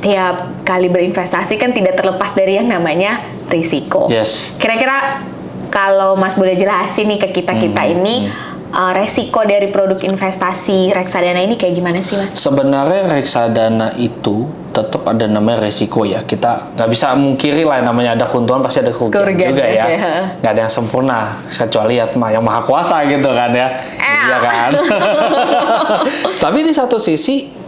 setiap kali berinvestasi kan tidak terlepas dari yang namanya risiko. Yes. Kira-kira kalau Mas boleh jelasin nih ke kita-kita ini, resiko dari produk investasi reksadana ini kayak gimana sih, Mas? Sebenarnya reksadana itu tetap ada namanya resiko ya. Kita nggak bisa mungkiri lah, namanya ada keuntungan pasti ada kerugian juga ya. Nggak ada yang sempurna kecuali ya yang maha kuasa gitu kan ya. Iya kan. Tapi di satu sisi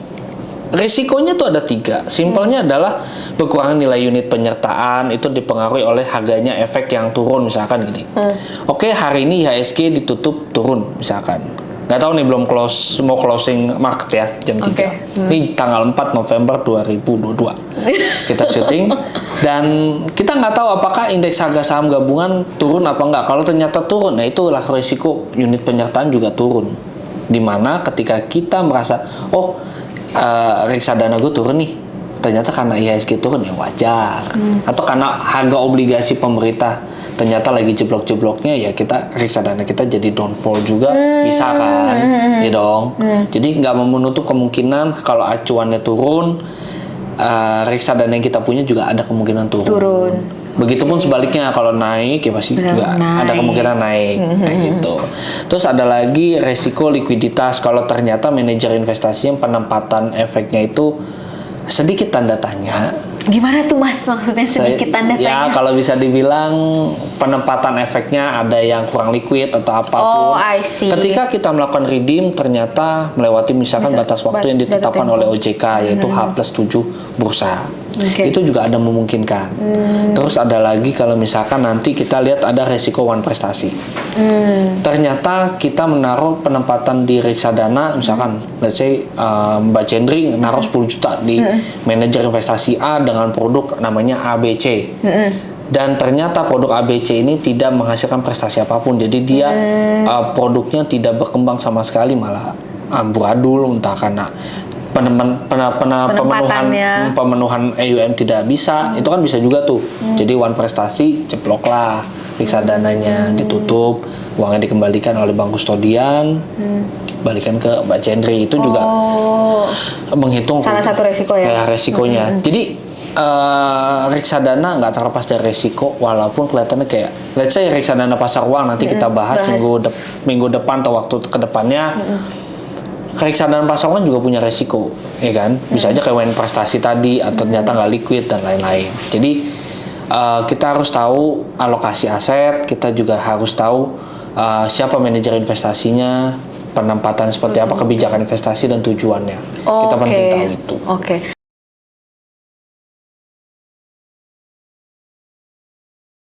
risikonya tuh ada 3. Simpelnya adalah berkurang nilai unit penyertaan itu dipengaruhi oleh harganya efek yang turun misalkan gini. Oke, hari ini IHSG ditutup turun misalkan. Nggak tahu nih, belum mau closing market ya jam 3. Ini tanggal 4 November 2022. Kita syuting dan kita nggak tahu apakah indeks harga saham gabungan turun apa enggak. Kalau ternyata turun, nah itulah risiko unit penyertaan juga turun. Dimana ketika kita merasa reksadana gue turun nih, ternyata karena IHSG turun ya wajar, atau karena harga obligasi pemerintah ternyata lagi jeblok-jebloknya ya reksadana kita jadi downfall juga bisa kan, ya dong. Jadi nggak menutup kemungkinan kalau acuannya turun, reksadana yang kita punya juga ada kemungkinan turun. Begitupun sebaliknya, kalau naik ya pasti juga ada kemungkinan naik kayak gitu. Terus ada lagi resiko likuiditas. Kalau ternyata manajer investasi yang penempatan efeknya itu sedikit tanda tanya. Gimana tuh, Mas, maksudnya sedikit tanda tanya? Ya kalau bisa dibilang penempatan efeknya ada yang kurang liquid atau apapun. I see. Ketika kita melakukan redeem ternyata melewati misalkan batas waktu yang ditetapkan oleh OJK yaitu H+7 bursa. Itu juga ada memungkinkan. Terus ada lagi kalau misalkan nanti kita lihat ada resiko one prestasi. Ternyata kita menaruh penempatan di reksadana misalkan let's say Mbak Cendri naruh 10 juta di manajer investasi A dengan produk namanya ABC. Dan ternyata produk ABC ini tidak menghasilkan prestasi apapun. Jadi dia produknya tidak berkembang sama sekali, malah amburadul, entah karena pemenuhan AUM tidak bisa. Itu kan bisa juga tuh. Jadi one prestasi ceplok lah reksadananya, ditutup, uangnya dikembalikan oleh bank kustodian, balikan ke Mbak Cendri. Itu juga menghitung salah satu resiko ya. Resikonya. Jadi reksadana nggak terlepas dari resiko, walaupun kelihatannya kayak let's say reksadana pasar uang nanti kita bahas minggu depan atau waktu kedepannya. Reksadana pasar uang juga punya resiko, ya kan? Bisa aja kayak prestasi tadi, atau ternyata nggak liquid dan lain-lain. Jadi kita harus tahu alokasi aset, kita juga harus tahu siapa manajer investasinya, penempatan seperti apa, kebijakan investasi dan tujuannya. Kita penting tahu itu.